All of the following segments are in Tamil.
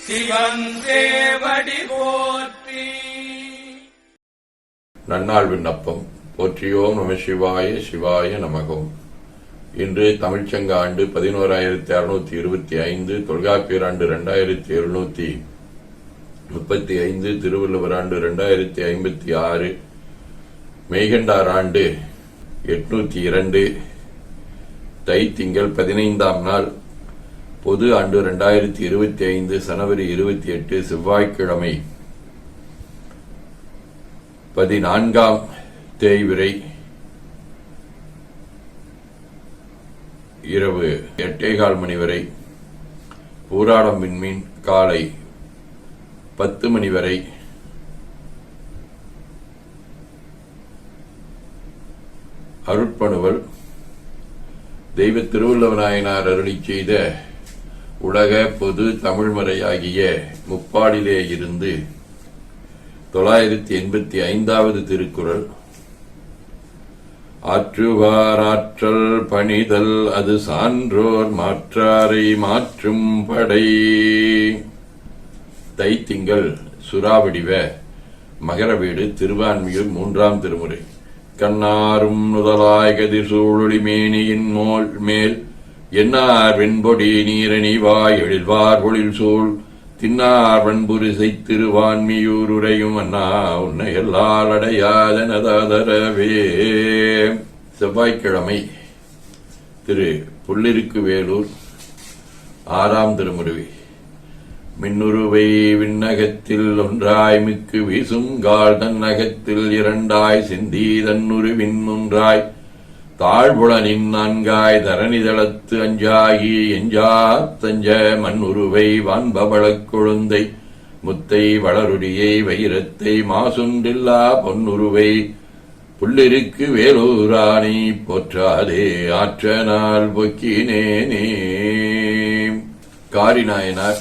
சிவன் சேவடி போற்றி. நன்னாள் விண்ணப்பம். போற்றியோம் நம சிவாய சிவாய நமகோம். இன்று தமிழ்ச்சங்க ஆண்டு 11625, தொல்காப்பியர் ஆண்டு 2735, திருவள்ளுவர் ஆண்டு 2056, மெய்கண்டார் ஆண்டு 802, தை திங்கள் 15ஆம் நாள், பொது ஆண்டு 2025, ஜனவரி 28, செவ்வாய்க்கிழமை, 14ஆம் தேய்விரை, இரவு 8:15 மணி வரை, பூராடம் விண்மீன் காலை 10 மணி வரை, அருட்பணுவல் தெய்வ திருவள்ளுவநாயனார் அருளிச் செய்த உலக பொது தமிழ்மறையாகிய முப்பாடிலே இருந்து 985வது திருக்குறள். ஆற்றுவார் ஆற்றல் பணிதல் அது சான்றோர் மாற்றாரை மாற்றும் படை. தை திங்கள் சுறாவடிவ மகரவீடு திருவான்மியூர் 3ஆம் திருமுறை. கண்ணாரும் நுதலாய் கதிர் சூழொளி மேனியின் மேல் எண்ணார் வெண்பொடி நீரணிவாய் எழில்வார் பொழில் சூழ் தின்னார் வன்புரிசை திருவான்மியூர் உரையும் அண்ணா உன்னை எல்லால் அடையாதனதாதரவே. செவ்வாய்க்கிழமை, திரு புள்ளிருக்கு வேலூர் 6ஆம் திருமுறை. மின்னுருவை விண்ணகத்தில் ஒன்றாய் மிக்கு வீசும் கால் தன்னகத்தில் இரண்டாய் சிந்தி தன்னுருவின் ஒன்றாய் தாழ்புலனின் 4ஆய் தரணிதளத்து அஞ்சாகி எஞ்சா தஞ்ச மண்ணுருவை வான்பவளக் கொழுந்தை முத்தை வளருடியை வைரத்தை மாசுண்டில்லா பொன்னுருவை புள்ளிருக்கு வேலூரானை போற்றாதே ஆற்ற நாள் பொக்கினேனே. காரி நாயனார்,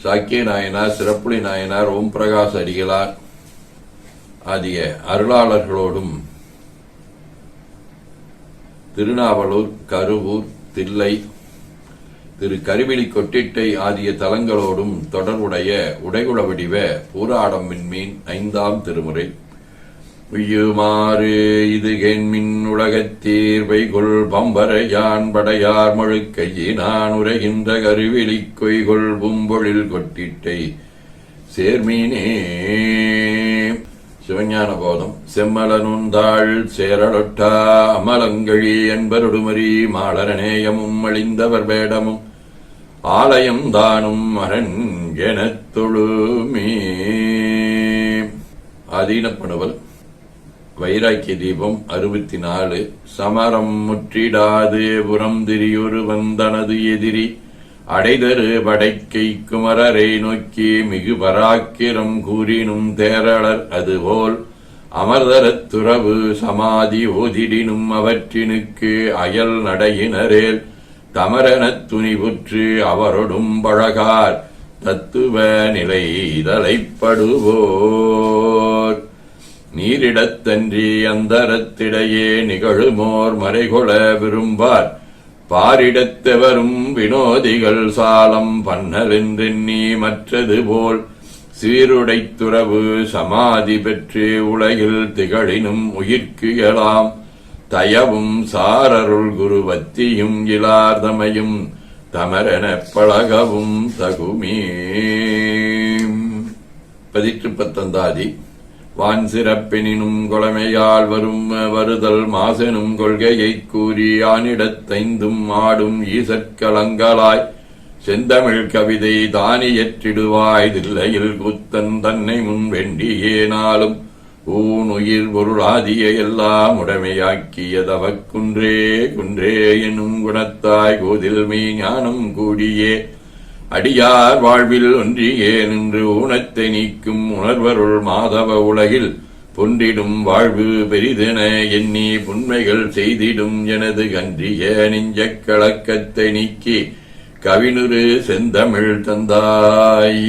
சாக்கிய நாயனார், சிறப்புலி நாயனார், ஓம் பிரகாஷ் அடிகளார் ஆகிய அருளாளர்களோடும் திருநாவலூர், கருவூர், தில்லை, திரு கருவிழி கொட்டிட்டை ஆகிய தலங்களோடும் தொடர்புடைய உடைகுல வடிவ பூராடம் விண்மீன் 5ஆம் திருமுறை. உய்யுமாறு இது கேண்மின் உலகத்தீர் வைகொள் பம்பரையான் படையார் மழுக்கையினான் உரைகின்ற கருவிழி கொய்கொள் பூம்பொழில் கொட்டிட்டை சேர்மீனே. சிவஞான போதம். செம்மலனுந்தாள் சேரலொட்டா அமலங்கழி என்பருடுமரி மாளரநேயமும் அழிந்தவர் வேடமும் ஆலயம் தானும் அரண் எனத் தொழுமே. அதீனப்பணுவல் வைராக்கிய தீபம் 64. சமரம் முற்றிடாது புறம் திரியுரு வந்தனது எதிரி அடைதரு படைக்கை குமரரை நோக்கி மிகு பராக்கிரம் கூறினும் தேரளர் அதுபோல் அமர்தரத் துறவு சமாதி ஓதிடினும் அவற்றினுக்கு அயல் நடையினரேல் தமரனத் துணிவுற்று அவரொடும் பழகார் தத்துவ நிலை தலைப்படுவோர். நீரிடத்தன்றி அந்தரத்திடையே நிகழுமோர் மறைகொள விரும்பார் பாரிடத்தவரும் வினோதிகள் சாலம் பன்னலென்றெண்ணி மற்றது போல் சீருடைத் துறவு சமாதி பெற்று உலகில் திகழினும் உயிர்க்கு எலாம் தயவும் சாரருள் குருவத்தியும் இலார்தமையும் தமரெனப் பழகவும் தகுமே. 19. வான் சிறப்பெனினும் கொளமையால் வரும் வருதல் மாசெனும் கொள்கையைக் கூறி ஆனிடத்தைந்தும் ஆடும் ஈசற்கலங்களாய் செந்தமிழ் கவிதை தானியற்றிடுவாய் தில்லையில் குத்தன் தன்னை முன் வேண்டியேனாலும் ஊன் உயிர் பொருளாதிய எல்லாம் உடைமையாக்கியதவக் குன்றே குன்றே எனும் குணத்தாய் கோதில் மெய் ஞானம் கூடியே அடியார் வாழ்வில் ஒன்றியே நின்று ஊனத்தை நீக்கும் உணர்வருள் மாதவ உலகில் பொன்றிடும் வாழ்வு பெரிதென எண்ணி புன்மைகள் செய்திடும் எனது கன்றிய நெஞ்சக் கலக்கத்தை நீக்கி கவினுரு செந்தமிழ் தந்தாய்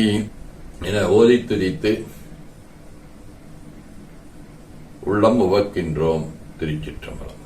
என ஓதித் துதித்து உள்ளம் உவக்கின்றோம். திருச்சிற்றம்பலம்.